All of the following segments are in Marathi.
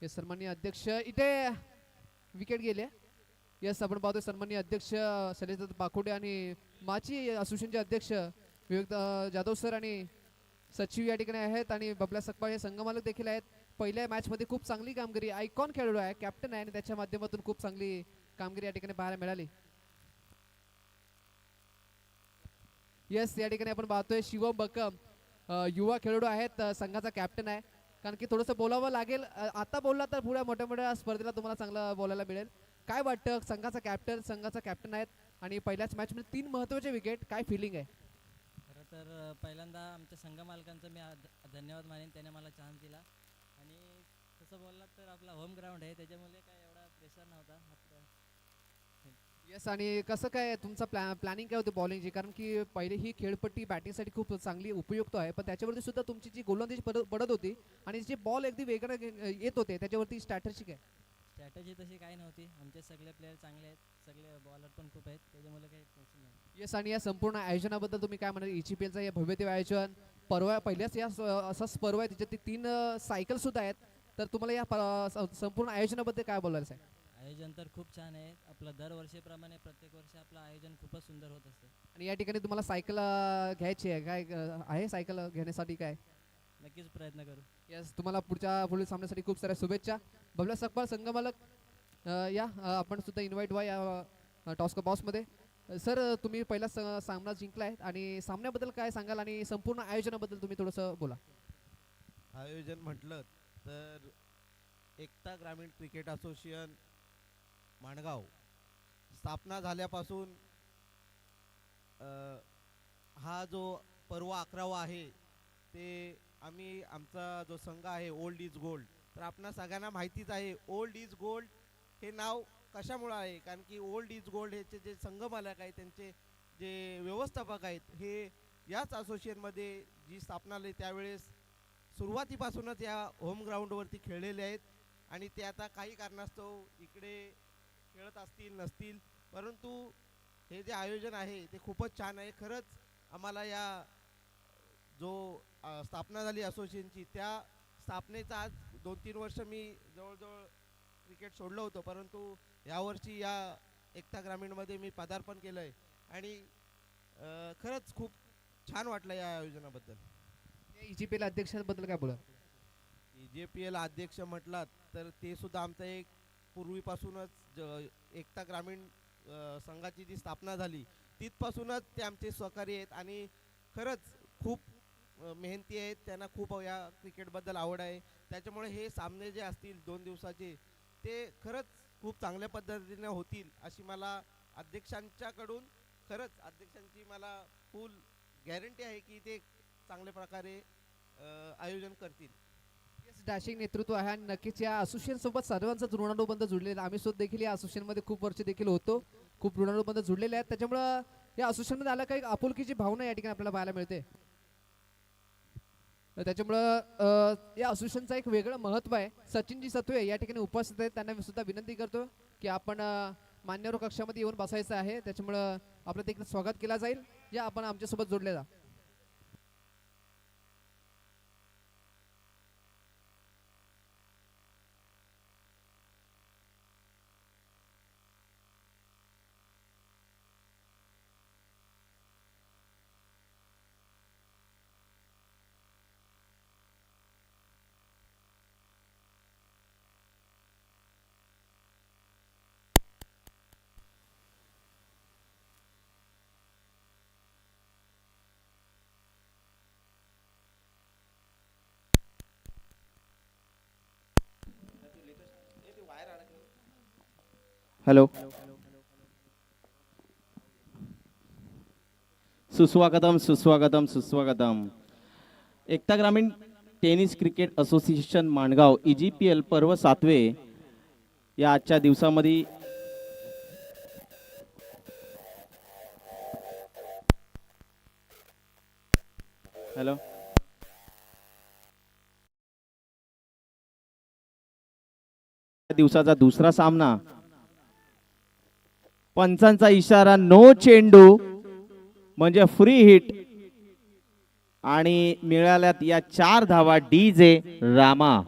येस सन्माननीय अध्यक्ष इथे विकेट गेले. येस आपण पाहतोय सन्माननीय अध्यक्ष शैलेशदत्त पाखोडे आणि माची असोसिएशनचे अध्यक्ष विवेक जाधव सर आणि सचिव या ठिकाणी आहेत आणि बबल्या सकपाळ हे संघमालक देखील आहेत. पहिल्या मॅच मध्ये खूप चांगली कामगिरी आयकॉन खेळाडू आहे कॅप्टन आहे आणि त्याच्या माध्यमातून खूप चांगली कामगिरी या ठिकाणी पाहायला मिळाली. येस या ठिकाणी आपण पाहतोय शिवम बकम युवा खेळाडू आहेत संघाचा कॅप्टन आहे. कारण की थोडंसं बोलावं लागेल आता बोलला तर पुढे मोठ्या मोठ्या स्पर्धेला तुम्हाला चांगलं बोलायला मिळेल. काय वाटतं संघाचा कॅप्टन आहेत आणि पहिल्याच मॅच मध्ये 3 महत्त्वाचे विकेट काय फिलिंग आहे. खरं तर पहिल्यांदा आमच्या संघ मालकांचा मी धन्यवाद मानेन त्याने मला चान्स दिला आणि तसं बोललात तर आपला होम ग्राउंड आहे त्याच्यामुळे काय एवढा प्रेशर नव्हता आपल्या. येस आणि कसं काय तुमचं प्लॅनिंग काय होती बॉलिंगची कारण की पहिले ही खेळपट्टी बॅटिंगसाठी खूप चांगली उपयुक्त आहे पण त्याच्यावरती सुद्धा तुमची जी गोलंदाजी पडत होती आणि जे बॉल अगदी वेगळे येत होते त्याच्यावरती स्ट्रॅटेजी काय. स्ट्रॅटेजी तशी काही नव्हती आमचे सगळे प्लेयर चांगले आहेत सगळे बॉलर पण खूप आहेत त्याच्यामुळे काही टेन्शन नाही. येस आणि या संपूर्ण आयोजनाबद्दल तुम्ही काय म्हणाल ECPLचं हे भव्यदेव आयोजन परवा पहिल्याच या असाच पर्व आहे त्याच्यात 3 सायकल सुद्धा आहेत तर तुम्हाला या संपूर्ण आयोजनाबद्दल काय बोलायचं आहे. आयोजन तर खूप छान आहे आपलं दरवर्षीप्रमाणे प्रत्येक वर्षी आपलं आयोजन खूपच सुंदर होत असते. आणि या ठिकाणी तुम्हाला सायकल घ्यायची आहे काय आहे सायकल घेण्यासाठी काय. नक्कीच प्रयत्न करू. येस तुम्हाला पुढील सामन्यासाठी खूप साऱ्या शुभेच्छा. बबल्या सकपाळ संघमालक या आपण सुद्धा इन्व्हाइट व्हा या टॉस बॉस मध्ये. सर तुम्ही पहिला सामना जिंकलाय आणि सामन्याबद्दल काय सांगाल आणि संपूर्ण आयोजनाबद्दल तुम्ही थोडंसं बोला. आयोजन म्हटलं तर एकता ग्रामीण क्रिकेट असोसिएशन माणगाव स्थापना झाल्यापासून हा जो पर्व 11वा आहे ते आम्ही आमचा जो संघ आहे ओल्ड इज गोल्ड तर आपणा सगळ्यांना माहितीच आहे ओल्ड इज गोल्ड हे नाव कशामुळे आहे कारण की ओल्ड इज गोल्ड हे जे संघ मालक आहेत त्यांचे जे व्यवस्थापक आहेत हे याच असोसिएशनमध्ये जी स्थापना झाली त्यावेळेस सुरुवातीपासूनच या होम ग्राउंडवरती खेळलेले आहेत आणि ते आता काही कारणास्तव इकडे खेळत असतील नसतील परंतु हे जे आयोजन आहे ते खूपच छान आहे. खरंच आम्हाला या जो स्थापना झाली असोसिएशनची त्या स्थापनेचा आज 2-3 वर्ष मी जवळजवळ क्रिकेट सोडलं होतं परंतु यावर्षी या एकता ग्रामीणमध्ये मी पदार्पण केलं आहे आणि खरंच खूप छान वाटलं या आयोजनाबद्दल. ECPL अध्यक्षांबद्दल काय बोला. ECPL अध्यक्ष म्हटलात तर ते सुद्धा आमचं एक पूर्वीपासूनच एकता ग्रामीण संघाची जी स्थापना झाली तिथपासूनच ते आमचे सहकारी आहेत आणि खरंच खूप मेहनती आहेत त्यांना खूप या क्रिकेटबद्दल आवड आहे त्याच्यामुळे हे सामने जे असतील 2 दिवसाचे ते खरंच खूप चांगल्या पद्धतीने होतील अशी मला अध्यक्षांच्याकडून खरंच अध्यक्षांची मला फुल गॅरंटी आहे की ते चांगल्या प्रकारे आयोजन करतील. डॅशिंग नेतृत्व आहे आणि नक्कीच या असोसिएशन सोबत सर्वांचा ऋणानुबंध जुळलेला आम्ही सुद्धा देखील या असोसिएशन मध्ये खूप वर्ष देखील होतो खूप ऋणानुबंध जुळलेले आहेत त्याच्यामुळं या असोसिएशन मध्ये आला काही आपुलकीची भावना या ठिकाणी आपल्याला पाहायला मिळते. त्याच्यामुळं या असोसिएशनचं एक वेगळं महत्त्व आहे. सचिनजी सत्वे या ठिकाणी उपस्थित आहेत त्यांना सुद्धा विनंती करतो की आपण मान्यवर कक्षामध्ये येऊन बसायचं आहे त्याच्यामुळं आपलं तिकडे स्वागत केला जाईल या आपण आमच्यासोबत जोडले जा. हॅलो सुस्वागतम सुस्वागतम सुस्वागतम. एकता ग्रामीण tennis cricket association Mangaon EGPL पर्व 7वे या आजच्या दिवसामध्ये हॅलो दिवसाचा दुसरा सामना पंचांचा इशारा नो चेंडू म्हणजे फ्री हिट आणि मिळाल्यात या 4 धावा DJ रामा.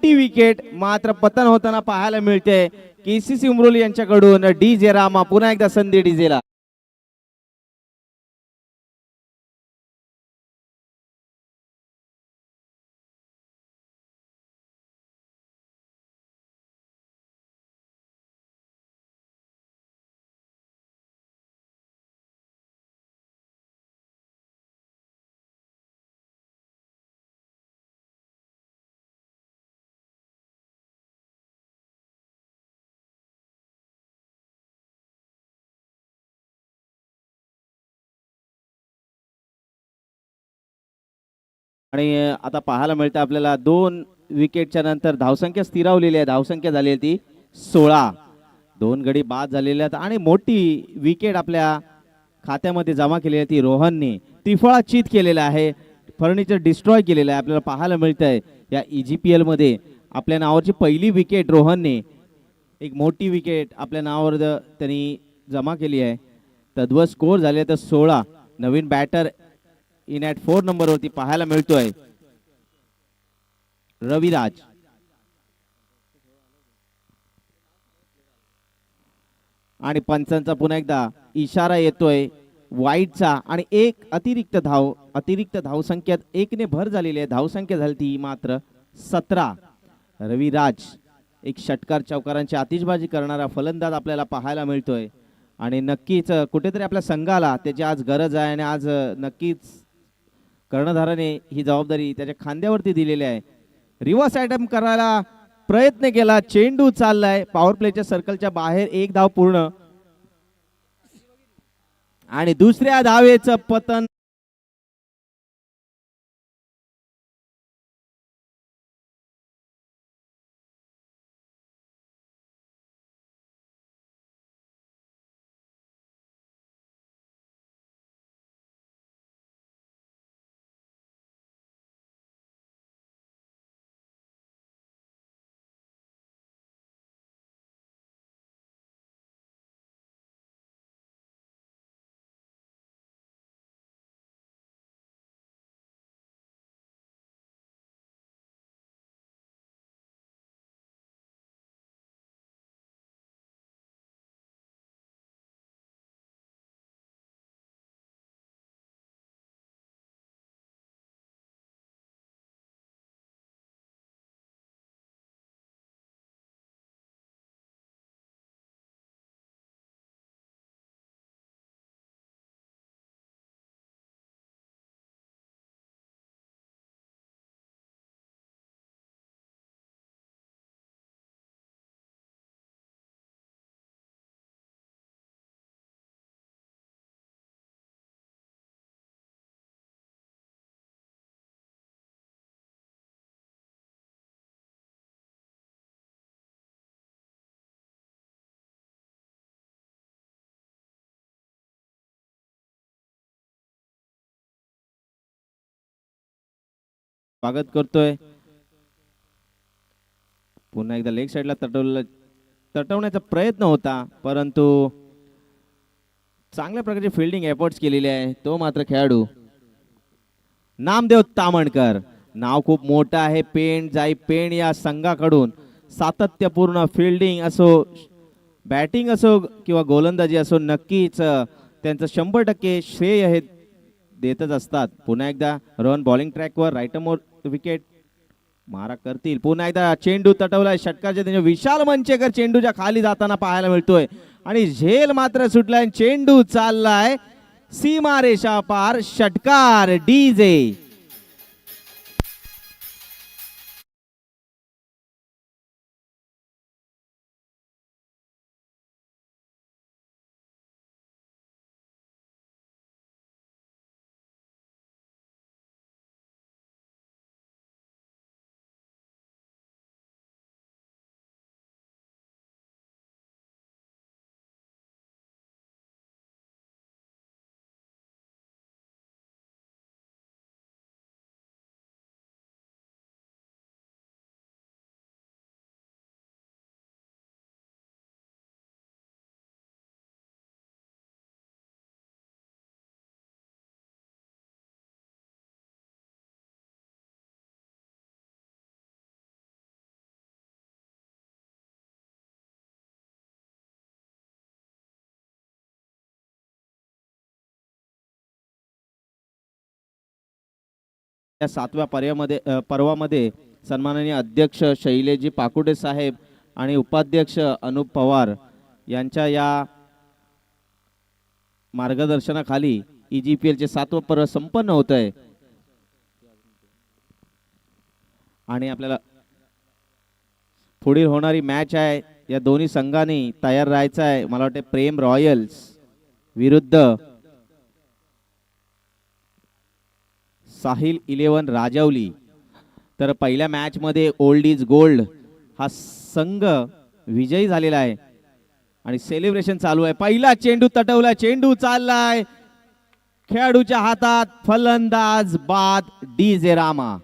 ती विकेट मात्र पतन होताना पाहायला मिळते. केसीसी उमरोली यांच्याकडून डीजे रामा. पुन्हा एकदा संधी डीजेला. आणि आता पाहायला मिळतं आपल्याला 2 विकेटच्या नंतर धावसंख्या स्थिरावलेली आहे. धावसंख्या झाली आहे ती 16. 2 गडी बाद झालेले आहेत आणि मोठी विकेट आपल्या खात्यामध्ये जमा केली आहे ती रोहनने. त्रिफळा चित केलेला आहे. फर्निचर डिस्ट्रॉय केलेलं आहे. आपल्याला पाहायला मिळतंय या EGPL मध्ये आपल्या नावाची पहिली विकेट रोहनने. एक मोठी विकेट आपल्या नावावर त्यांनी जमा केली आहे. तद्वत स्कोर झाले तर 16. नवीन बॅटर इन ॲट 4 नंबरवरती पाहायला मिळतोय रविराज. आणि पंचांचा पुन्हा एकदा इशारा येतोय वाईटचा आणि एक अतिरिक्त धावसंख्येत 1 ने भर झालेली आहे. धावसंख्या झाली ती मात्र 17. रविराज एक षटकार चौकारांची आतिषबाजी करणारा फलंदाज आपल्याला पाहायला मिळतोय आणि नक्कीच कुठेतरी आपल्या संघाला त्याची आज गरज आहे आणि आज नक्कीच कर्णधाराने ही जबाबदारी त्याच्या खांद्यावरती दिलेली आहे. रिव्हर्स अटॅम्प करायला प्रयत्न केला. चेंडू चाललाय पॉवर प्लेच्या सर्कलच्या बाहेर. 1 धाव पूर्ण आणि दुसऱ्या धावेचं पतन. स्वागत करतोय. पुन्हा एकदा लेग साइडला तटवण्याचा प्रयत्न होता परंतु चांगल्या प्रकारचे फिल्डिंग एफर्ट्स केलेले आहे. तो मात्र खेळाडू नामदेव तामणकर. नाव खूप मोठं आहे. पेण या संघाकडून सातत्यपूर्ण फिल्डिंग असो बॅटिंग असो किंवा गोलंदाजी असो नक्कीच त्यांचं 100% श्रेय हे देतच असतात. पुन्हा एकदा रोहन बॉलिंग ट्रॅकवर राईटमोर विकेट मारा करतील. पुन्हा एकदा चेंडू तटवलाय. षटकारच्या त्यांच्या विशाल मंचेकर चेंडूच्या खाली जाताना पाहायला मिळतोय आणि झेल मात्र सुटलाय. चेंडू चाललाय सीमारेषा पार. षटकार डीजे. या 7व्या पर्वामध्ये सन्माननीय अध्यक्ष शैलेजी पाकुटे साहेब आणि उपाध्यक्ष अनुप पवार यांच्या या मार्गदर्शनाखाली EGPL चे 7वं पर्व संपन्न होत आहे आणि आपल्याला पुढील होणारी मॅच आहे या दोन्ही संघांनी तयार राहायचं आहे. मला वाटते प्रेम रॉयल्स विरुद्ध साहिल 11 राजवली. तर पहिल्या मॅच मध्ये ओल्ड इज गोल्ड हा संघ विजयी झालेला आहे आणि सेलिब्रेशन चालू आहे. पहिला चेंडू तटवलाय, चेंडू चाललाय खेळाडूच्या हातात, फलंदाज बाद DJ रामा.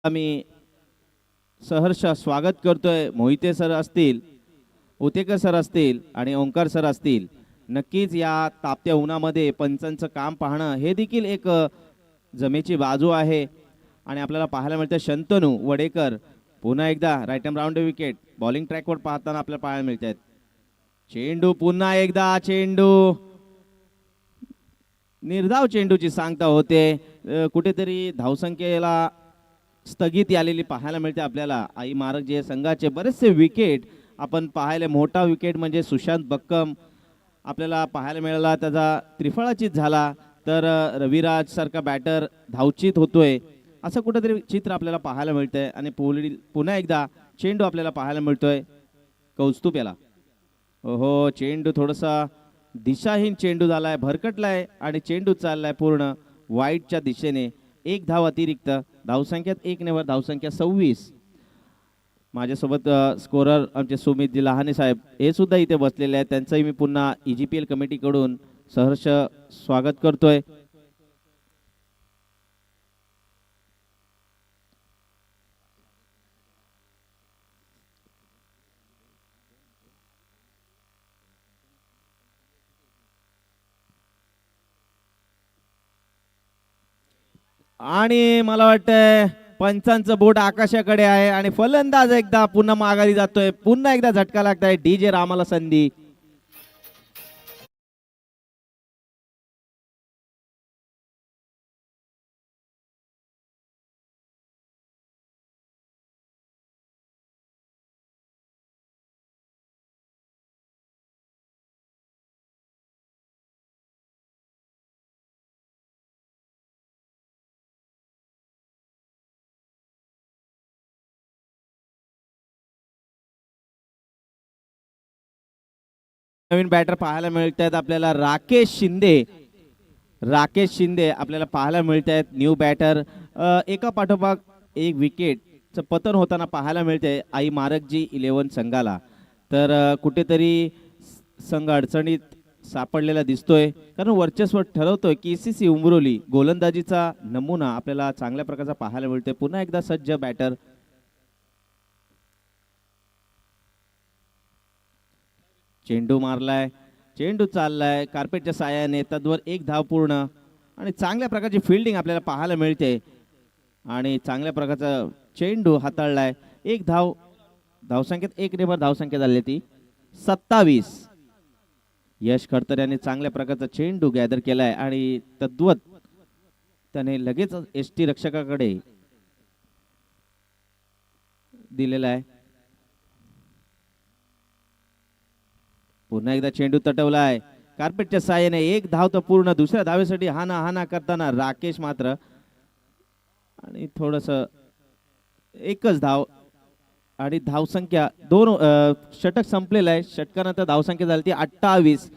आम्ही सहर्ष स्वागत करतोय. मोहिते सर असतील, उतेकर सर असतील आणि ओंकार सर असतील. नक्कीच या तापत्या उन्हामध्ये पंचांचं काम पाहणं हे देखील एक जमेची बाजू आहे आणि आपल्याला पाहायला मिळतं शंतनू वडेकर पुन्हा एकदा right arm round wicket bowling ट्रॅकवर पाहताना आपल्याला पाहायला मिळत आहेत. चेंडू पुन्हा एकदा, चेंडू निर्धाव चेंडूची सांगता होते. कुठेतरी धावसंख्येला स्थगिती आलेली पाहायला मिळते आपल्याला. आई मारक जे संघाचे बरेचसे विकेट आपण पाहायला, मोठा विकेट म्हणजे सुशांत बक्कम आपल्याला पाहायला मिळाला, त्याचा त्रिफळाचीत झाला. तर रविराज सारखा बॅटर धावचित होतोय असं कुठेतरी चित्र आपल्याला पाहायला मिळतंय आणि पुन्हा एकदा चेंडू आपल्याला पाहायला मिळतोय कौस्तुभ याला. हो, चेंडू थोडासा दिशाहीन चेंडू झालाय, भरकटलाय आणि चेंडू चाललाय पूर्ण वाईटच्या दिशेने. एक धाव अतिरिक्त, धावसंख्यात 1 नेवर, धावसंख्या 26. माझ्यासोबत स्कोरर आमचे सुमित लहाने साहेब हे सुद्धा इथे बसलेले आहेत. त्यांचंही मी पुन्हा EGPL कमिटीकडून सहर्ष स्वागत करतोय. आणि मला वाटतंय पंचांचं बोट आकाशाकडे आहे आणि फलंदाज एकदा पुन्हा माघारी जातोय. पुन्हा एकदा झटका लागताय. DJ रामाला संधी. नवीन बॅटर पाहायला मिळत आहेत आपल्याला. राकेश शिंदे आपल्याला पाहायला मिळत आहेत न्यू बॅटर. एका पाठोपाठ एक विकेटचं पतन होताना पाहायला मिळते आई मारकजी 11 संघाला. तर कुठेतरी संघ अडचणीत सापडलेला दिसतोय, कारण वर्चस्व ठरवतोय KCC उमरोली. गोलंदाजीचा नमुना आपल्याला चांगल्या प्रकारचा पाहायला मिळतोय. पुन्हा एकदा सज्ज बॅटर. चेंडू मारलाय, चेंडू चाललाय कार्पेटच्या साह्याने, तद्वर 1 धाव पूर्ण आणि चांगल्या प्रकारची फिल्डिंग आपल्याला पाहायला मिळते आणि चांगल्या प्रकारचा चेंडू हाताळलाय. 1 धाव, धावसंख्येत 1 नेवर धावसंख्या झाली ती 27. यश खडतर यांनी चांगल्या प्रकारचा चेंडू गॅदर केलाय आणि तद्वत त्याने लगेच ST रक्षकाकडे दिलेला आहे. पुन्हा एकदा चेंडू तटवलाय कार्पेटच्या साह्याने. 1 धाव तर पूर्ण. दुसऱ्या धावेसाठी हाना करताना राकेश मात्र आणि थोडस एकच धाव आणि धावसंख्या दोन षटक संपलेलं आहे. षटकानंतर धावसंख्या झाली ती 28.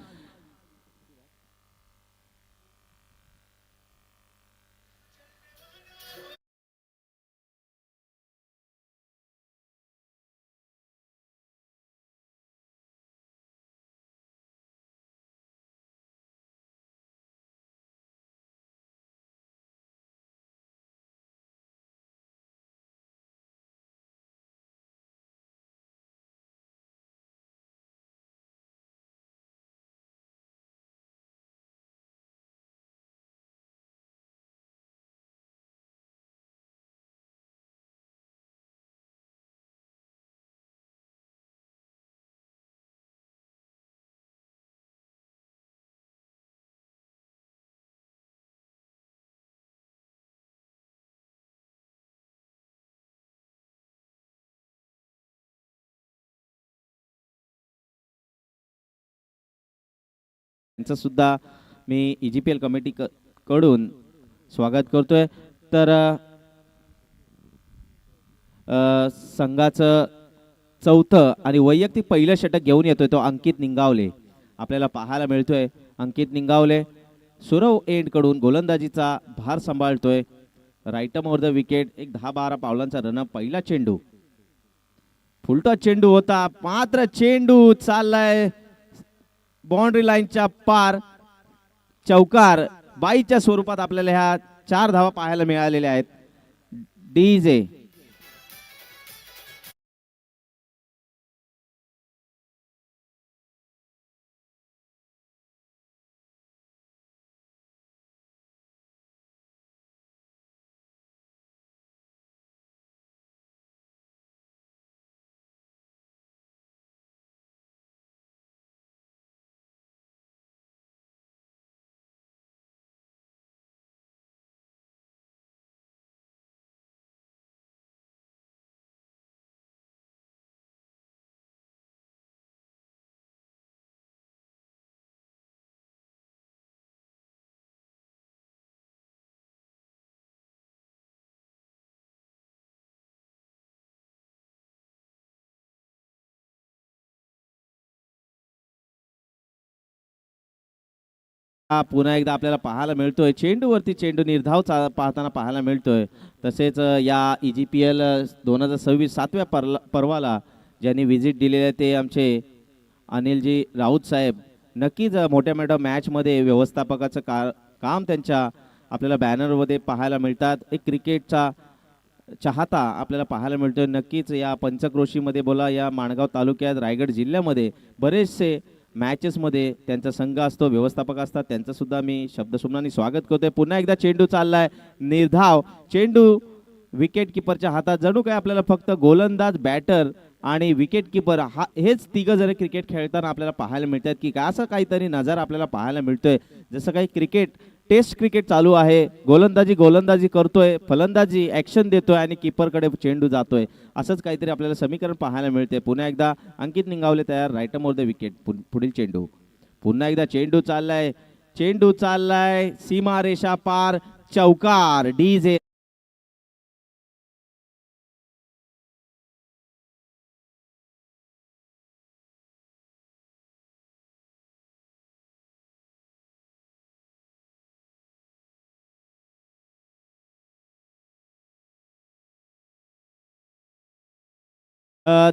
त्यांचं सुद्धा मी EGPL कमिटी कडून स्वागत करतोय. तर संघाचं चौथं आणि वैयक्तिक पहिलं षटक घेऊन येतोय तो अंकित निंगावले आपल्याला पाहायला मिळतोय. अंकित निंगावले सुरव एंड कडून गोलंदाजीचा भार सांभाळतोय. राईटम ओव्हर द विकेट. एक 10-12 पावलांचा रन. पहिला चेंडू फुलटॉस चेंडू होता मात्र चेंडू चाललाय बाउंड्री लाईनच्या पार. चौकार बाईच्या स्वरूपात आपल्याला ह्या 4 धावा पाहायला मिळालेल्या आहेत. डीजे पुन्हा एकदा आपल्याला पाहायला मिळतोय. चेंडूवरती चेंडू निर्धाव पाहताना पाहायला मिळतोय. तसेच या EGPL 2026 7व्या पर्वाला ज्यांनी व्हिजिट दिलेले आहे ते आमचे अनिलजी राऊत साहेब. नक्कीच मोठ्या मोठ्या मॅचमध्ये व्यवस्थापकाचं काम त्यांच्या आपल्याला बॅनरमध्ये पाहायला मिळतात. एक क्रिकेटचा चाहता आपल्याला पाहायला मिळतोय. नक्कीच या पंचक्रोशीमध्ये बोला या माणगाव तालुक्यात रायगड जिल्ह्यामध्ये बरेचसे मॅचेसमध्ये त्यांचा संघ असतो, व्यवस्थापक असतात. त्यांचं सुद्धा मी शब्दसुमनाने स्वागत करतोय. पुन्हा एकदा चेंडू चाललाय निर्धाव. चेंडू विकेट किपरच्या हातात. जणू काय आपल्याला फक्त गोलंदाज बॅटर आणि विकेट किपर हेच तिघ जण क्रिकेट खेळताना आपल्याला पाहायला मिळतात की काय असं काहीतरी नजारा आपल्याला पाहायला मिळतोय. जसं काही क्रिकेट टेस्ट क्रिकेट चालू आहे. गोलंदाजी करतोय, फलंदाजी ॲक्शन देतोय आणि किपरकडे चेंडू जातोय. असंच काहीतरी आपल्याला समीकरण पाहायला मिळते. पुन्हा एकदा अंकित निंगावले तयार. राईटम ओव्हर द विकेट. पुढील चेंडू. पुन्हा एकदा चेंडू चाललाय सीमारेषा पार. चौकार. डीजे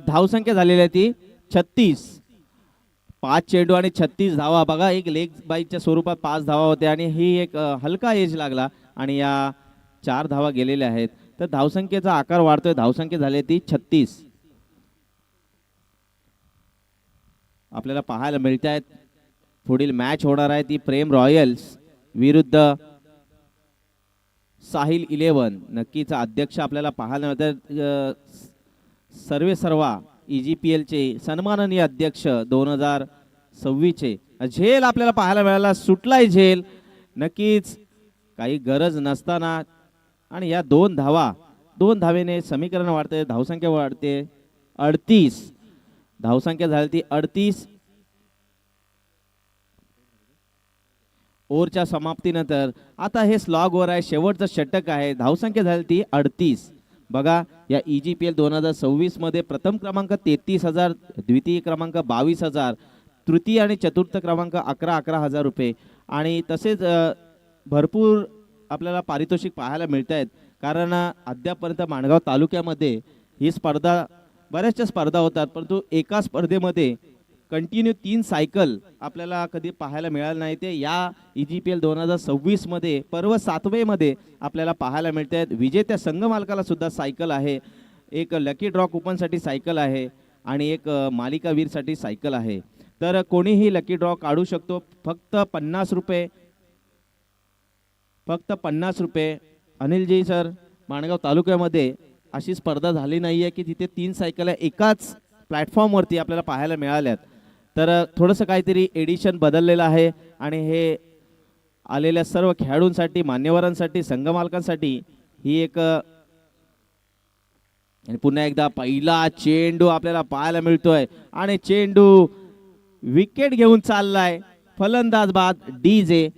धावसंख्या झालेली आहे ती 36. 5 चेंडू आणि 36 धावा. बघा एक लेग बाईच्या स्वरूपात 5 धावा होत्या आणि ही एक हलका एज लागला आणि या 4 धावा गेलेल्या आहेत. तर धावसंख्येचा आकार वाढतोय. धावसंख्या झाली ती 36. आपल्याला पाहायला मिळत आहेत. पुढील मॅच होणार आहे ती प्रेम रॉयल्स विरुद्ध साहिल 11. नक्कीच अध्यक्ष आपल्याला पाहायला मिळतात. सर्वा EGPL चे सन्माननीय अध्यक्ष 2026 चे झेल आपल्याला पाहायला मिळाला. सुटलाय झेल. नक्कीच काही गरज नसताना आणि या 2 धावेने समीकरण वाढते. धावसंख्या वाढते 38. धावसंख्या झाली ती 38. ओव्हरच्या समाप्तीनंतर आता हे स्लॉग ओव्हर आहे. शेवटचं षटक आहे. धावसंख्या झाली ती 38. बघा या EGPL 2026 मध्ये प्रथम क्रमांक 33,000, द्वितीय क्रमांक 22,000, तृतीय आणि चतुर्थ क्रमांक 11,000 रुपये आणि तसेच भरपूर आपल्याला पारितोषिक पाहायला मिळत आहेत. कारण अद्यापर्यंत माणगाव तालुक्यामध्ये ही स्पर्धा बऱ्याचशा स्पर्धा होतात, परंतु एका स्पर्धेमध्ये कंटिन्यू 3 सायकल आपल्याला कधी पाहायला मिळालं नाही. ते या EGPL 2026 मध्ये पर्व 7वे मध्ये आपल्याला पाहायला मिळत आहेत. विजेत्या संघ मालकाला सुद्धा सायकल आहे, एक लकी ड्रॉ कुपनसाठी सायकल आहे आणि एक मालिकावीरसाठी सायकल आहे. तर कोणीही लकी ड्रॉ काढू शकतो. फक्त 50 रुपये, फक्त 50 रुपये. अनिलजी सर, माणगाव तालुक्यामध्ये अशी स्पर्धा झाली नाही आहे की तिथे 3 सायकल एकाच प्लॅटफॉर्मवरती आपल्याला पाहायला मिळाल्यात. तर थोडंसं काहीतरी एडिशन बदललेलं आहे आणि हे आलेल्या सर्व खेळाडूंसाठी, मान्यवरांसाठी, संघमालकांसाठी ही एक आणि पुन्हा एकदा पहिला चेंडू आपल्याला पाहायला मिळतोय आणि चेंडू विकेट घेऊन चाललाय फलंदाज बाद DJ.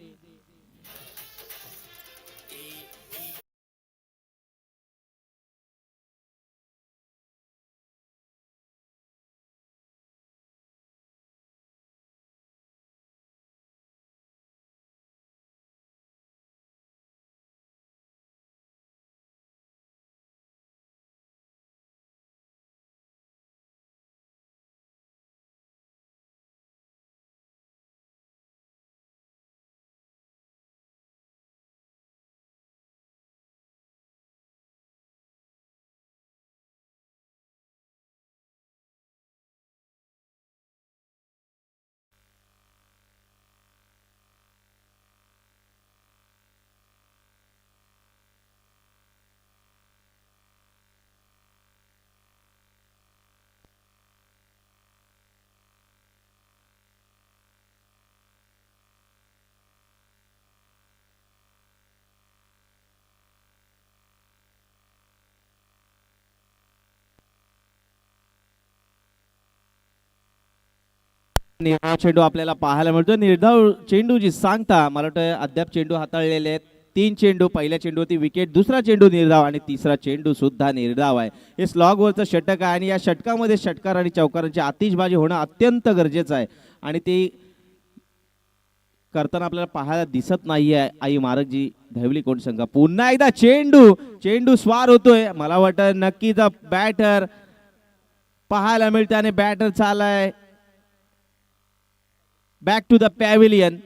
निर्धाव चेंडू आपल्याला पाहायला मिळतो. निर्धाव चेंडूची सांगता मला वाटतं अद्याप चेंडू हाताळलेले आहेत. 3 चेंडू, पहिल्या चेंडूवरती विकेट, दुसरा चेंडू निर्धाव आणि तिसरा चेंडू सुद्धा निर्धाव आहे. हे स्लॉगवरचं षटक आहे आणि या षटकामध्ये षटकार आणि चौकारांची आतिषबाजी होणं अत्यंत गरजेचं आहे आणि ते करताना आपल्याला पाहायला दिसत नाहीये. आई मारकजी धैवली कोण संघ. पुन्हा एकदा चेंडू स्वार होतोय. मला वाटतं नक्कीच बॅटर पाहायला मिळते आणि बॅटर चालाय back to the pavilion.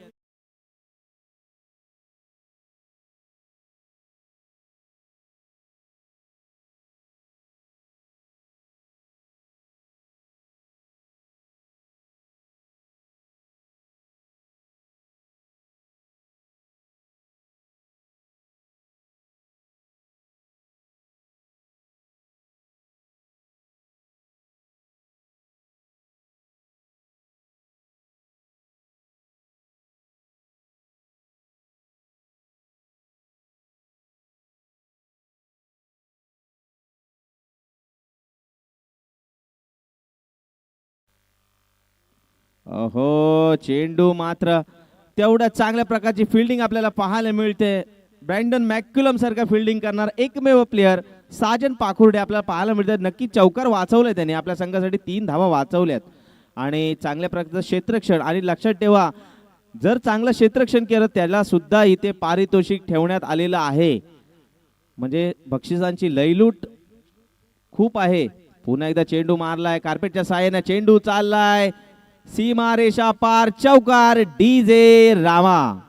हो, चेंडू मात्र तेवढ्या चांगल्या प्रकारची फिल्डिंग आपल्याला पाहायला मिळते. ब्रँडन मॅक्युलम सारखा फिल्डिंग करणार एकमेव प्लेयर साजन पाखुर्डे आपल्याला पाहायला मिळतात. नक्की चौकार वाचवले त्याने, आपल्या संघासाठी 3 धावा वाचवल्यात आणि चांगल्या प्रकारचं क्षेत्ररक्षण. आणि लक्षात ठेवा, जर चांगलं क्षेत्ररक्षण केलं त्याला सुद्धा इथे पारितोषिक ठेवण्यात आलेलं आहे. म्हणजे बक्षिसांची लयलूट खूप आहे. पुन्हा एकदा चेंडू मारलाय कार्पेटच्या साहाय्याने, चेंडू चाललाय सीमा रेषा पार, चौकार DJ रामा.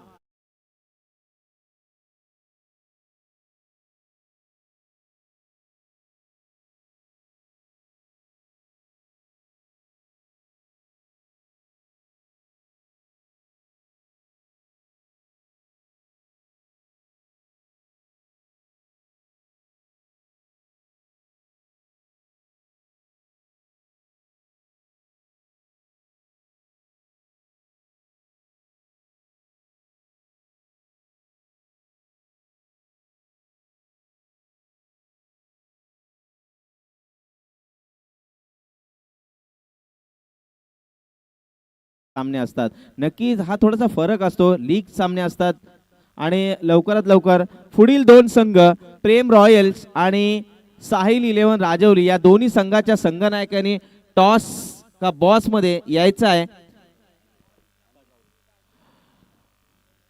सामने असतात. नक्कीच हा थोडासा फरक असतो. लीग सामने असतात आणि लवकरात लवकर पुढील 2 संघ प्रेम रॉयल्स आणि साहिल 11 राजवली या दोन्ही संघाच्या संघनायकांनी टॉस का बॉस मध्ये यायचं आहे.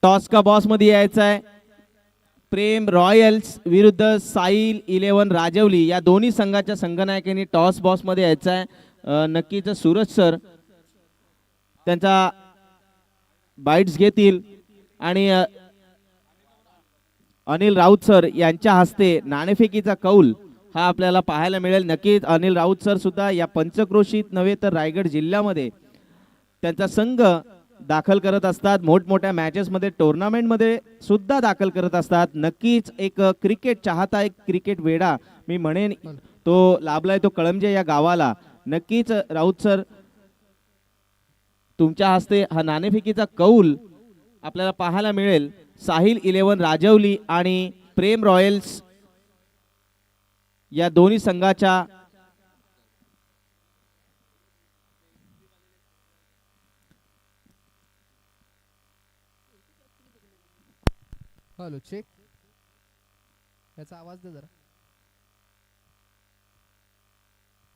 टॉस का बॉस मध्ये यायचं आहे. प्रेम रॉयल्स विरुद्ध साहिल 11 राजवली या दोन्ही संघाच्या संघनायकांनी टॉस बॉस मध्ये यायचं आहे. नक्कीच सूरज सर त्यांचा बाईट्स घेतील आणि अनिल राऊत सर यांच्या हस्ते नाणेफेकीचा कौल हा आपल्याला पाहायला मिळेल. नक्कीच अनिल राऊत सर सुद्धा या पंचक्रोशीत नव्हे तर रायगड जिल्ह्यामध्ये त्यांचा संघ दाखल करत असतात. मोठमोठ्या मॅचेस मध्ये टुर्नामेंट मध्ये सुद्धा दाखल करत असतात. नक्कीच एक क्रिकेट चाहता एक क्रिकेट वेडा मी म्हणेन तो लाभलाय तो कळमजे या गावाला. नक्कीच राऊत सर तुमच्या हस्ते हा नाणेफेकीचा कौल आपल्याला पाहायला मिळेल. साहिल 11 राजवली आणि प्रेम रॉयल्स या दोन्ही संघाच्या हॅलो चेक याचा आवाज दे जरा.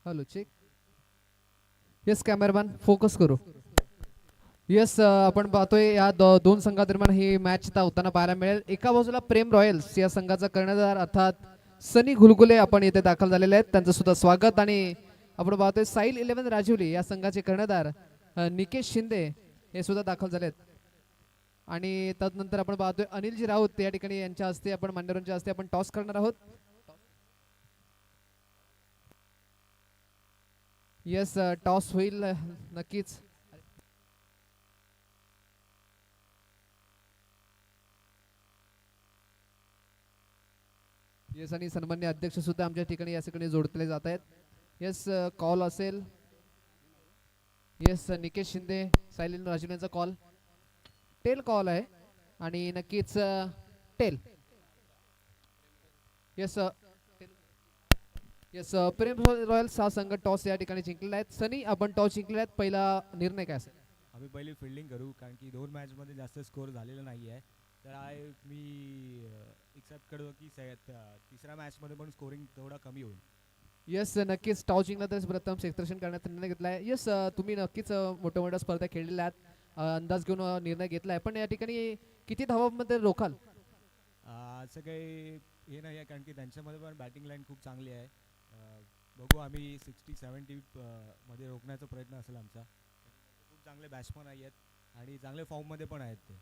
Hello check. Yes cameraman focus करू. येस आपण पाहतोय या दोन संघादरम्यान ही मॅच होताना पाहायला मिळेल. एका बाजूला प्रेम रॉयल्स या संघाचा कर्णधार अर्थात सनी घुलगुले आपण येथे दाखल झालेले आहेत. त्यांचं सुद्धा स्वागत. आणि आपण पाहतोय साहिल 11 राजवली या संघाचे कर्णधार निकेश शिंदे हे सुद्धा दाखल झालेत. आणि तदनंतर आपण पाहतोय अनिलजी राऊत या ठिकाणी यांच्या हस्ते आपण मान्यवरांच्या हस्ते आपण टॉस करणार आहोत. येस टॉस होईल नक्कीच. येस आणि सन्मान्य अध्यक्ष सुद्धा आमच्या ठिकाणी या ठिकाणी जोडले जात आहेत. येस कॉल असेल. येस निकेश शिंदे साहिल राजू यांचा कॉल टेल कॉल आहे आणि नक्कीच टेल. येस येस प्रेम रॉयल्स हा संघ टॉस या ठिकाणी जिंकलेला आहे. सनी आपण टॉस जिंकलेला आहे. पहिला निर्णय काय असेल? आम्ही पहिली फिल्डिंग करू कारण की 2 मॅचमध्ये जास्त स्कोअर झालेला नाही आहे. तर मी एक्सेप्ट करतो की तिसऱ्या मॅचमध्ये पण स्कोरिंग थोडा कमी होईल. येस नक्कीच टॉस जिंकला तर प्रथम क्षेत्ररक्षण करण्याचा निर्णय घेतला आहे. येस तुम्ही नक्कीच मोठ्या मोठ्या स्पर्धा खेळलेल्या आहेत. अंदाज घेऊन निर्णय घेतला आहे. पण या ठिकाणी किती धावांमध्ये रोखाल? असं काही हे नाही आहे कारण की त्यांच्यामध्ये पण बॅटिंग लाईन खूप चांगली आहे. बघू आम्ही 60-70 मध्ये रोखण्याचा प्रयत्न असेल आमचा. खूप चांगले बॅट्समन आहेत आणि चांगले फॉर्ममध्ये पण आहेत ते.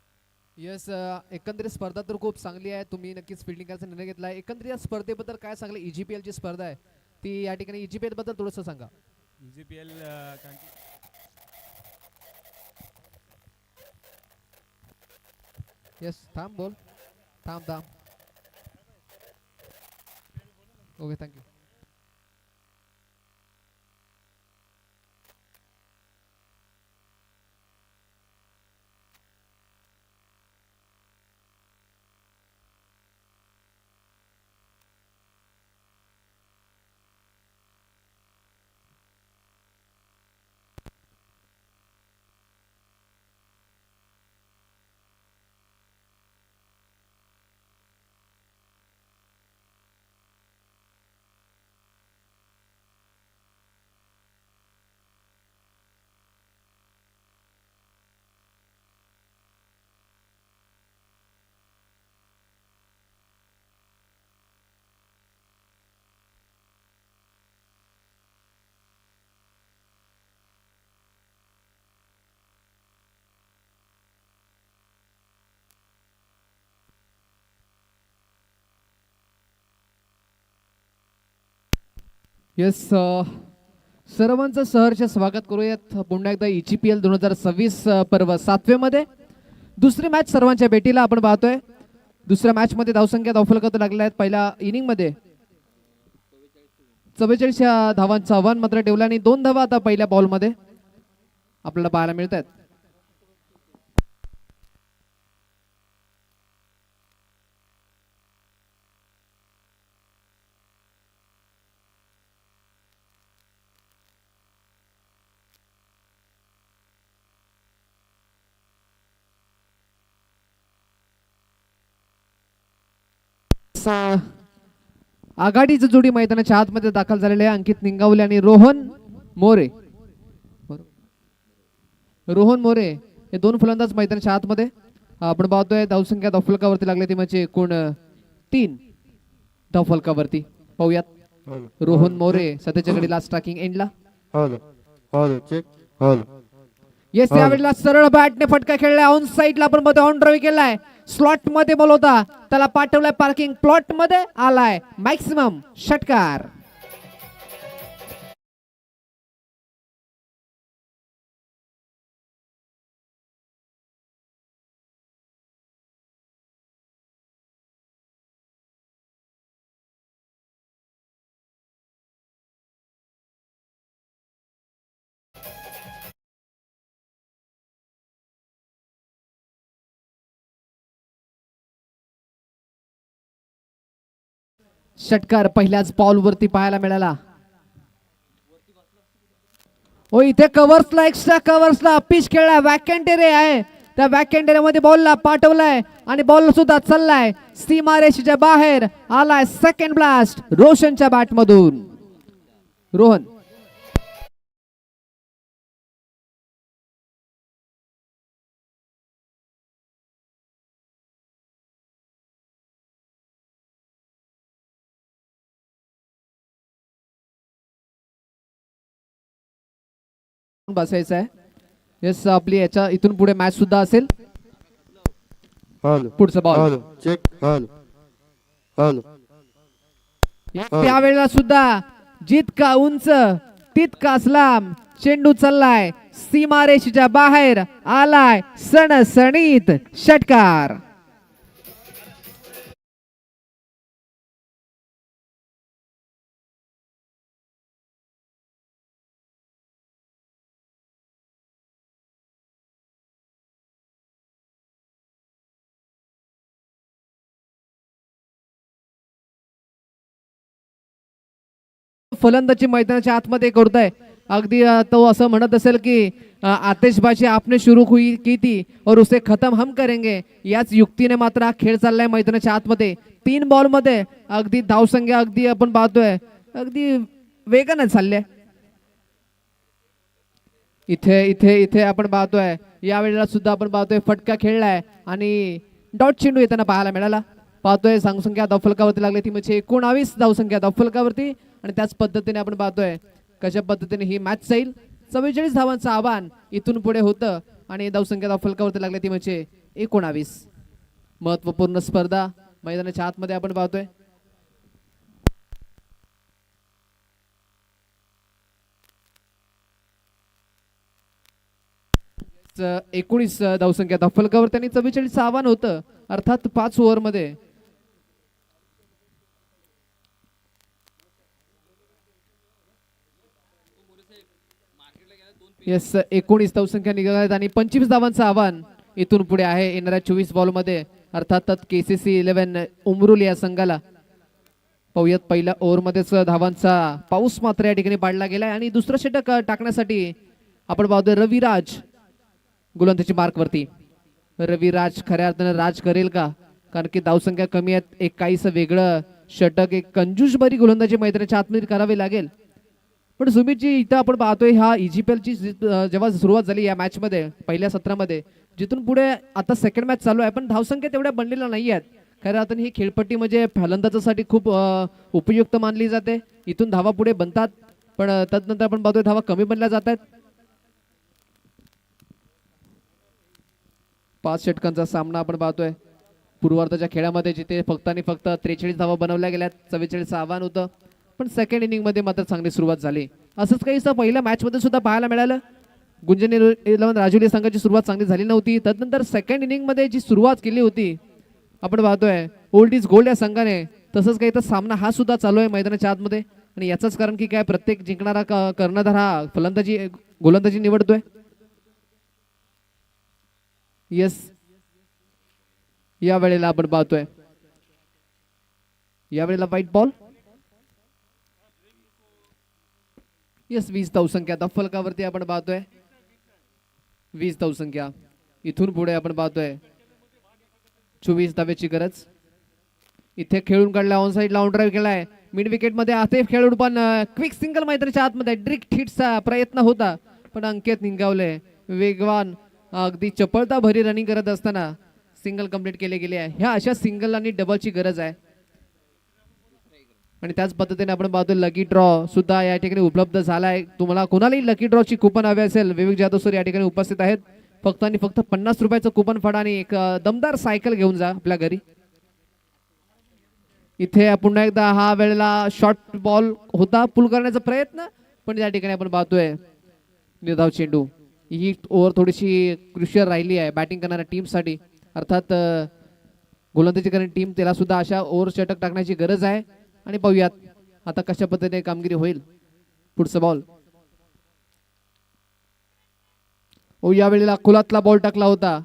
येस एकंदरीत स्पर्धा तर खूप चांगली आहे. तुम्ही नक्कीच फिल्डिंग करायचा निर्णय घेतला आहे. एकंदरीत या स्पर्धेबद्दल काय सांगले? EGPL ची स्पर्धा आहे ती या ठिकाणी EGPL बद्दल थोडंसं सांगा. EGPL कारण की येस थांब बोल. थांब ओके थँक्यू. येस सर्वांचं सहर्ष स्वागत करूयात पुन्हा एकदा EGPL 2026 पर्व 7वे मध्ये. दुसरी मॅच सर्वांच्या भेटीला आपण पाहतोय. दुसऱ्या मॅच मध्ये धावसंख्या धावफलकात लागल्या आहेत. पहिल्या इनिंग मध्ये 44 धावांचा आव्हान मात्र ठेवला आणि 2 धावा आता पहिल्या बॉल मध्ये आपल्याला पाहायला मिळत आहेत. आघाडीची जोडी मैदानाच्या आतमध्ये दाखल झालेले आहे. अंकित निंगावले आणि रोहन मोरे. रोहन मोरे हे दोन फलंदाज मैदानाच्या आतमध्ये. आपण पाहतोय धावसंख्या धावफलकावरती लागले ती म्हणजे एकूण 3 धावफलकावरती. पाहूयात रोहन मोरे सध्याच्या घडीला स्ट्रायकिंग एंडला. येस यावेळेला सरळ बॅटने फटका खेळलाय. ऑन साईडला आपण मध्ये ऑन ड्राईव्ह केलाय. स्लॉट मध्ये बॉल होता, त्याला पाठवलाय पार्किंग प्लॉट मध्ये आलाय. मॅक्सिमम षटकार. षटकार पहिल्याच बॉल वरती पाहायला मिळाला. ओ इथे कव्हर्सला एक्स्ट्रा कव्हर्सला पिच खेळलाय. वॅकंट एरिया आहे, त्या वॅकंट एरियामध्ये बॉलला पाठवलाय आणि बॉल सुद्धा चाललाय सीमारेषेच्या बाहेर. आलाय सेकंड ब्लास्ट रोशनच्या बॅट मधून. रोहन बसायचं आहे. यस आपली याच्या इथून पुढे मॅच सुद्धा असेल. पुढचा बॉल त्यावेळेला सुद्धा जितका उंच तितकाच लांब चेंडू चाललाय सीमारेषेच्या बाहेर. आलाय सणसणीत षटकार. फलंदाजी मैदानाच्या आतमध्ये करतोय. अगदी तो असं म्हणत असेल की आतिशबाजी आपने शुरू की थी और उसे खत्म हम करेंगे. याच युक्तीने मात्र हा खेळ चाललाय मैदानाच्या आतमध्ये. 3 बॉल मध्ये अगदी धावसंख्या अगदी आपण पाहतोय अगदी वेगाने चालले. इथे इथे इथे आपण पाहतोय यावेळेला सुद्धा आपण पाहतोय फटका खेळलाय आणि डॉट चेंडू येताना पाहायला मिळाला. पाहतोय धावसंख्या धावफलकावरती लागली ती म्हणजे 19 धावसंख्या धावफलकावरती. आणि त्याच पद्धतीने आपण पाहतोय कशा पद्धतीने ही मॅच जाईल. 44 धावांचं आव्हान इथून पुढे होतं आणि धावसंख्या धावफलकावरती लागली ती म्हणजे 19. महत्वपूर्ण स्पर्धा मैदानाच्या आतमध्ये आपण पाहतोय. च 19 धावसंख्या धावफलकावर त्यांनी 44 आव्हान होतं अर्थात 5 ओव्हर मध्ये. यस 19 धावसंख्या निघाल्यात आणि 25 धावांचं आव्हान इथून पुढे आहे येणाऱ्या 24 बॉल मध्ये अर्थातच केसीसी 11 उमरुल या संघाला. पाहूयात पहिल्या ओव्हर मध्येच धावांचा पाऊस मात्र या ठिकाणी पाडला गेलाय आणि दुसरं षटक टाकण्यासाठी आपण पाहतोय रविराज गोलंदाजी मार्क वरती. रविराज खऱ्या अर्थानं राज करेल का, कारण की धावसंख्या कमी आहेत. एक काहीसं वेगळं षटक एक कंजूसभरी गोलंदाजी मैदानाच्या आतमध्ये करावी लागेल. पण सुमितजी इथं आपण पाहतोय हा EGPL ची जेव्हा सुरुवात झाली या मॅच मध्ये पहिल्या सत्रामध्ये जिथून पुढे आता सेकंड मॅच चालू आहे पण धावसंख्या तेवढ्या बनलेल्या नाही आहेत. खऱ्या अर्थाने ही खेळपट्टी म्हणजे फलंदाजासाठी खूप उपयुक्त मानली जाते. इथून धावा पुढे बनतात पण तदनंतर आपण पाहतोय धावा कमी बनल्या जात आहेत. 5 षटकांचा सामना आपण पाहतोय पूर्वार्धाच्या खेळामध्ये जिथे फक्त आणि फक्त 43 धावा बनवल्या गेल्यात. 44 आव्हान होतं पण सेकंड इनिंग मध्ये मात्र चांगली सुरुवात झाली. असंच काहीसं पहिल्या मॅच मध्ये सुद्धा पाहायला मिळालं. गुंजन 11 राजुली संघाची सुरुवात चांगली झाली नव्हती. तदनंतर सेकंड इनिंग मध्ये जी सुरुवात केली होती आपण पाहतोय ओल्ड इज गोल्ड या संघाने तसंच काही तर सामना हा सुद्धा चालू आहे मैदानाच्या आतमध्ये. आणि याचंच कारण की काय प्रत्येक जिंकणारा कर्णधार हा गोलंदाजी निवडतोय. यस या वेळेला आपण पाहतोय यावेळेला व्हाईट बॉल. यस 20 धावसंख्या धावफलकावरती आपण पाहतोय 20 धावसंख्या. इथून पुढे आपण पाहतोय 24 धावेची गरज. इथे खेळून काढला ऑन साइड लावून ड्राईव्ह केलाय मिड विकेटमध्ये आता खेळाडू पण क्विक सिंगल मैदानाच्या आतमध्ये ड्रिक्ट हिटचा प्रयत्न होता, पण अंकित निंगावले वेगवान अगदी चपळता भरी रनिंग करत असताना सिंगल कंप्लीट केले गेले आहे. ह्या अशा सिंगल आणि डबलची गरज आहे. आणि त्याच पद्धतीने आपण पाहतो लकी ड्रॉ सुद्धा या ठिकाणी उपलब्ध झाला आहे. तुम्हाला कोणालाही लकी ड्रॉची कुपन हवी असेल, विवेक जाधव सर या ठिकाणी उपस्थित आहेत. फक्त आणि फक्त 50 रुपयाचं कुपन फाडा आणि एक दमदार सायकल घेऊन जा आपल्या घरी. इथे पुन्हा एकदा हा वेळेला शॉर्ट बॉल होता पुल करण्याचा प्रयत्न, पण या ठिकाणी आपण पाहतोय निर्धाव चेंडू. ही ओव्हर थोडीशी क्रुशियल राहिली आहे बॅटिंग करणाऱ्या टीमसाठी. अर्थात गोलंदाजी करणारी टीम त्याला सुद्धा अशा ओव्हर षटक टाकण्याची गरज आहे. आणि पाहूयात आता कशा पद्धतीने कामगिरी होईल. पुढचा बॉल या वेळेला खुलातला बॉल टाकला होता.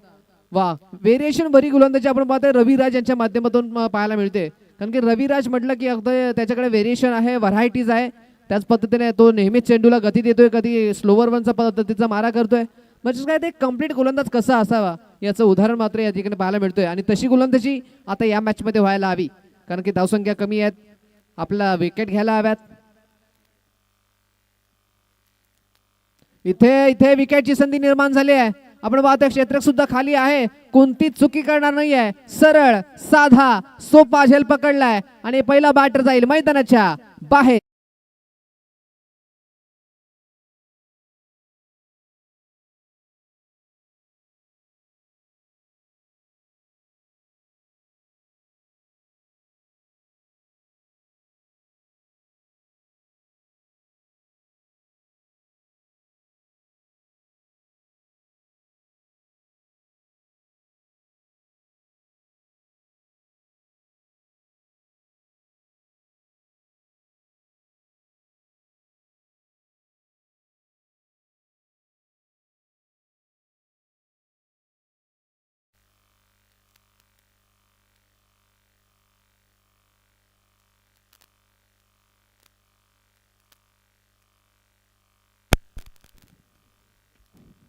वा, व्हेरिएशन भरी गोलंदाजी आपण पाहतोय रविराज यांच्या माध्यमातून पाहायला मिळते. कारण की रविराज म्हटलं की अगदी त्याच्याकडे व्हेरिएशन आहे, व्हरायटीज आहे. त्याच पद्धतीने तो नेहमीच चेंडूला गती देतोय, कधी स्लोवर वनचा पद्धतीचा मारा करतोय. म्हणजे काय ते कम्प्लीट गोलंदाज कसा असावा याचं उदाहरण मात्र या ठिकाणी पाहायला मिळतोय. आणि तशी गोलंदाजी आता या मॅच मध्ये व्हायला हवी, कारण की धावसंख्या कमी आहेत, आपला विकेट घ्यायला हव्यात. इथे इथे विकेटची संधी निर्माण झाली आहे. आपण पाहतोय क्षेत्रक सुद्धा खाली आहे, कोणतीच चुकी करणार नाहीये. सरळ साधा सोपा झेल पकडलाय आणि पहिला बॅटर जाईल मैदानाच्या बाहेर.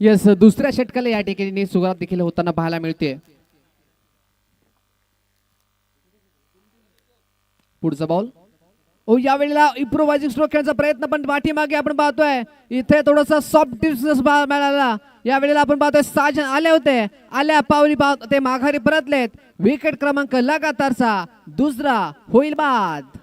यस, दुसऱ्या षटकाला या ठिकाणी सुरुवात देखील होताना पाहायला मिळते. पुढचा बॉल या वेळेला इम्प्रोवायझिंग स्ट्रोक खेळण्याचा प्रयत्न, पण पाठीमागे आपण पाहतोय इथे थोडासा सॉफ्ट डिस्टन्स मिळाला. या वेळेला आपण पाहतोय 6 जण आले होते, आल्या पावली ते माघारी परतलेत. विकेट क्रमांक लगातारचा दुसरा होईल बाद.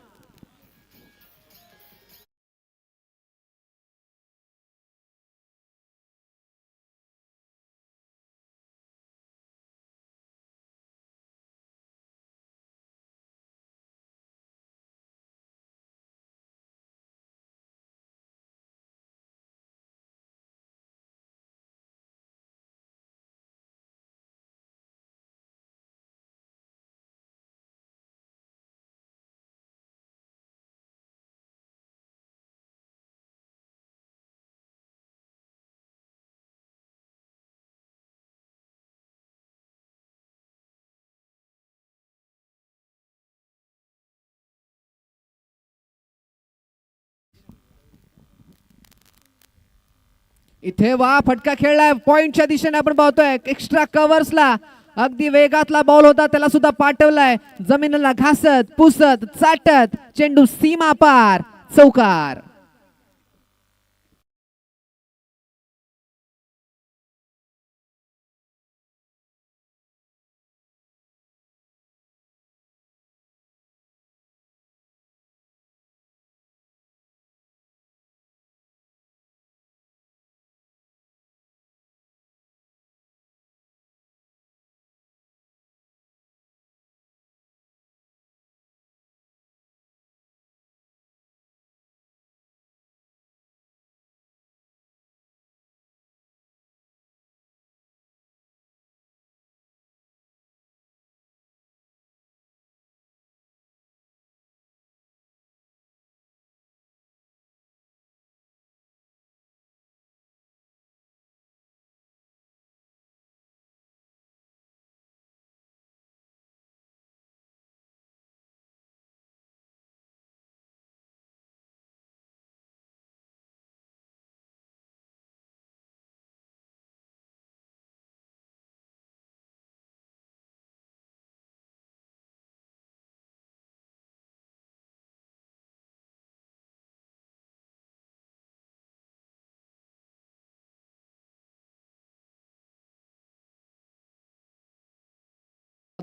इथे वा फटका खेळलाय पॉइंटच्या दिशेने. आपण पाहतोय एक्स्ट्रा कव्हर्सला अगदी वेगातला बॉल होता, त्याला सुद्धा पाठवलाय जमिनीला घासत पुसत चाटत. चेंडू सीमा पार, चौकार.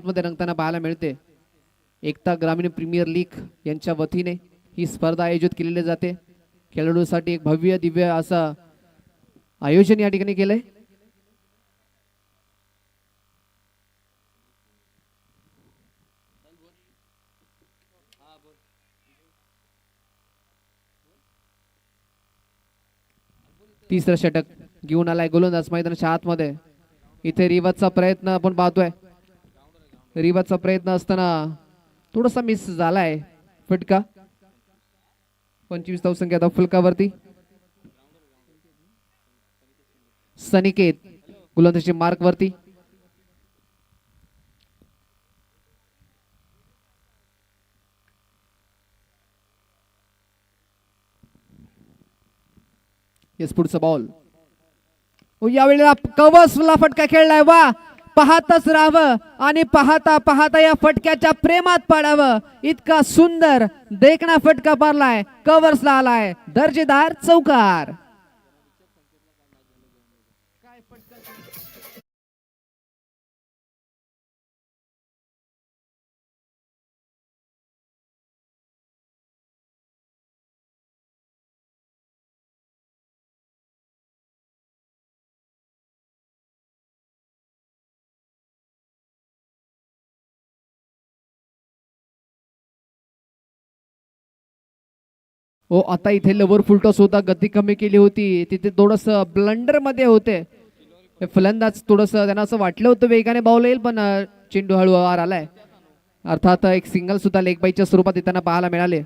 आतमध्ये रंगताना पाहायला मिळते. एकता ग्रामीण प्रीमियर लीग यांच्या वतीने ही स्पर्धा आयोजित केलेली जाते. खेळाडूंसाठी एक भव्य दिव्य असं आयोजन या ठिकाणी केलंय. तिसरं षटक घेऊन आलाय गोलंदाज मैदानाच्या आतमध्ये. इथे रिवाजचा प्रयत्न आपण पाहतोय. रिवाजचा प्रयत्न असताना थोडासा मिस झालाय. फटका 25 धावसंख्या फलकावरती. सनिकेत गोलंदाजी मार्क वरती. येस पुढचा बॉल. यावेळेला कवसला फटका खेळलाय. वा, पाहतच राहावं आणि पाहता पाहता या फटक्याच्या प्रेमात पडावं. इतका सुंदर देखणा फटका मारलाय. कव्हर्सला आलाय. दर्जेदार चौकार. हो, आता इथे लवर फुलटॉस होता. गती कमी केली होती. तिथे थोडस ब्लंडर मध्ये होते फलंदाज. थोडस त्यांना असं वाटलं होतं वेगाने बॉल येईल, पण चेंडू हळूवार आलाय. अर्थात एक सिंगल सुद्धा लेग बाईच्या स्वरूपात येताना पाहायला मिळाले.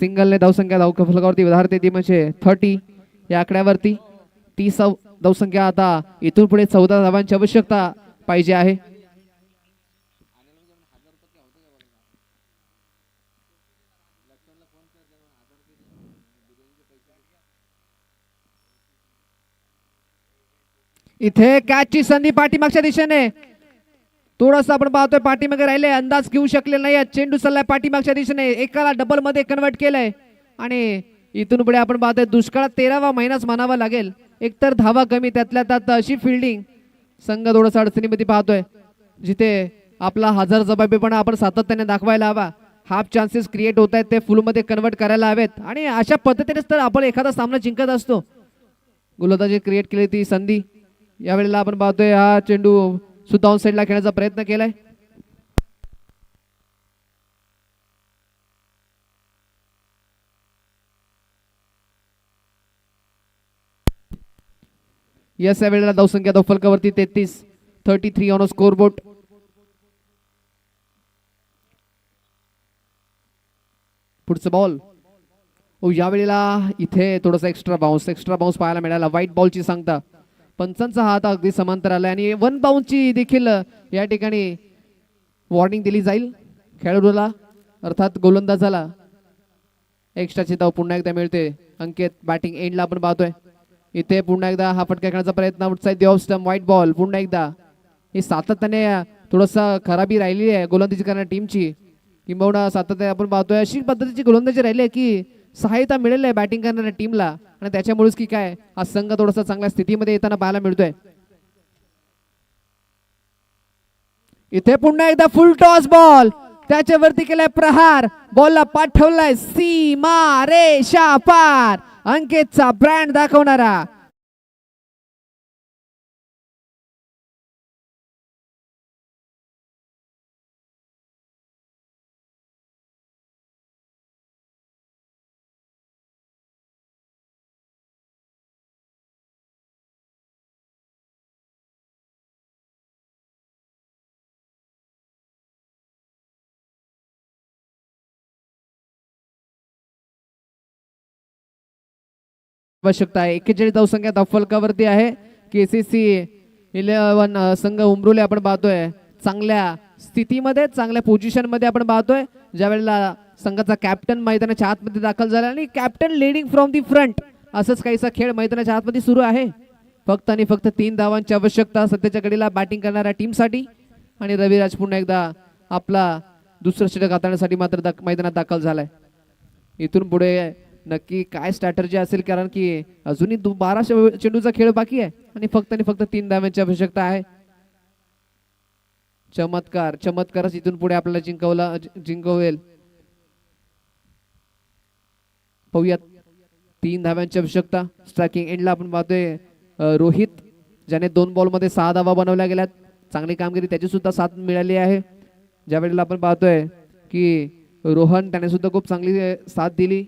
सिंगलने धावसंख्या फलकावरती વધારते ती म्हणजे 30 या आकड्यावरती. 30 धावसंख्या. आता इथून पुढे 14 धावांची आवश्यकता पाहिजे आहे. इथे कॅचची संधी पाठीमागच्या दिशेने. थोडस आपण पाहतोय पाठीमागे राहिले. अंदाज घेऊ शकले नाही. चेंडू चाललाय पाठीमागच्या दिशेने. एकाला डबल मध्ये कन्वर्ट केलंय आणि इथून पुढे आपण पाहतोय दुष्काळात 13वा महिनाच म्हणावा लागेल. एकतर धावा कमी, त्यातल्या त्यात अशी फिल्डिंग. संघ थोडंसं अडचणीमध्ये पाहतोय, जिथे आपला हजर जबाबीपणा आपण सातत्याने दाखवायला हवा. हाफ चान्सेस क्रिएट होत आहेत, ते फुल मध्ये कन्वर्ट करायला हवेत आणि अशा पद्धतीनेच तर आपण एखादा सामना जिंकत असतो. गोलंदाजी क्रिएट केली ती संधी. यावेळेला आपण पाहतोय हा चेंडू सुद्धा ऑन साईडला खेळण्याचा प्रयत्न केलाय. यस, यावेळेला धावसंख्या फलकावरती 33 ऑन स्कोर बोर्ड. पुढचं बॉल. यावेळेला इथे थोडासा एक्स्ट्रा बाउन्स पाहायला मिळाला. व्हाईट बॉलची सांगता. पंचांचा हात अगदी समांतर आला आणि 1 बाउन्सची देखील या ठिकाणी वॉर्निंग दिली जाईल खेळाडूला, अर्थात गोलंदाजाला. एक्स्ट्राची धाव पुन्हा एकदा मिळते. अंकित बॅटिंग एंडला आपण पाहतोय. इथे पुन्हा एकदा हा फटका खेळण्याचा प्रयत्न. Outside the off stump. White ball. पुन्हा एकदा ही सातत्याने थोडंसं खराबी राहिली आहे गोलंदाजी करणाऱ्या टीमची. किंबहुना सातत्याने आपण पाहतोय अशी पद्धतीची गोलंदाजी राहिली आहे की सहायता मिळेल आहे बॅटिंग करणाऱ्या टीमला आणि त्याच्यामुळेच की काय हा संघ थोडासा चांगल्या स्थितीमध्ये येताना पाहायला मिळतोय. इथे पुन्हा एकदा फुल टॉस बॉल. त्याच्यावरती केलाय प्रहार. बॉलला पाठवलाय सीमा रेषा पार. अंकितचा ब्रँड दाखवणारा आवश्यकता आहे. 41 धावसंख्या फलकावरती आहे. KCC 11 संघ उमरुले आपण पाहतोय चांगल्या स्थितीमध्ये, चांगल्या पोझिशन मध्ये आपण पाहतोय. ज्या वेळेला संघाचा कॅप्टन मैदानाच्या आतमध्ये दाखल झाला आणि captain leading from the front असंच काहीसा खेळ मैदानाच्या आतमध्ये सुरू आहे. फक्त आणि फक्त 3 धावांची आवश्यकता सध्याच्या घडीला बॅटिंग करणाऱ्या टीमसाठी. आणि रविराज पुन्हा एकदा आपला दुसरं षटक हाताळण्यासाठी मात्र मैदानात दाखल झालाय. इथून पुढे नक्की काय स्ट्रॅटर्जी असेल, कारण की अजूनही 12 चेंडूचा खेळ बाकी आहे आणि फक्त 3 धावांची आवश्यकता आहे. चमत्कारच इथून पुढे आपल्याला जिंकवेल. पाहूयात 3 धाव्यांची आवश्यकता. स्ट्रायकिंग एंडला आपण पाहतोय रोहित, ज्याने 2 बॉलमध्ये 6 धावा बनवल्या गेल्यात. चांगली कामगिरी त्याची सुद्धा साथ मिळाली आहे. ज्या वेळेला आपण पाहतोय की रोहन, त्याने सुद्धा खूप चांगली साथ दिली.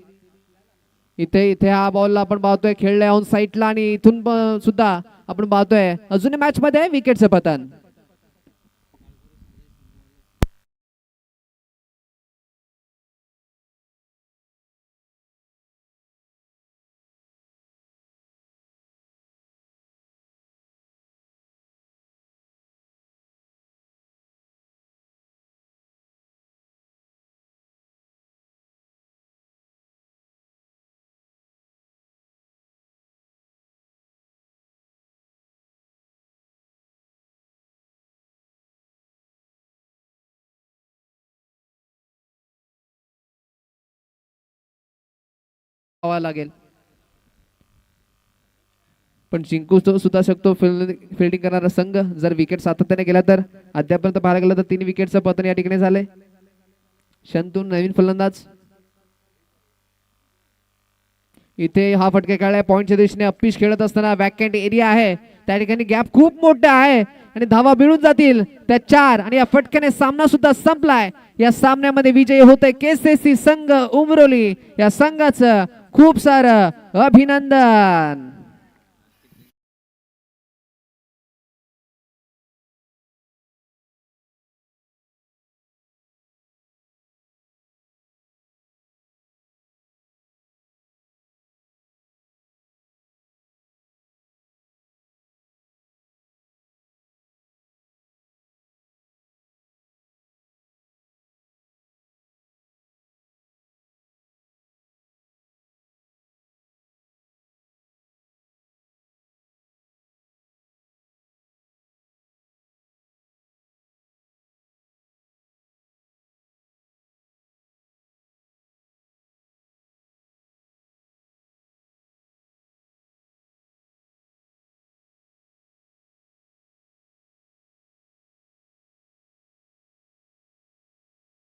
इथे हा बॉलला आपण पाहतोय खेळलाय ऑन साईडला आणि इथून सुद्धा आपण पाहतोय अजून मॅच मध्ये विकेटचं पतन. लागेल पण जिंकू सुद्धा शकतो फिल्डिंग करणारा संघ जर विकेट सातत्याने गेला तर. अद्यापर्यंत पाहायला गेलं तर 3 विकेटचं पतन या ठिकाणी झालंय. शंतू नवीन फलंदाज. इथे हा फटके काढलाय पॉइंटच्या दिशेने. अप्पीश खेळत असताना बॅकहँड एरिया आहे, त्या ठिकाणी गॅप खूप मोठा आहे आणि धावा मिळून जातील त्या 4 आणि या फटक्याने सामना सुद्धा संपलाय. या सामन्यामध्ये विजयी होतोय केसीसी संघ उमरोली. या संघाचं खूप सारं अभिनंदन.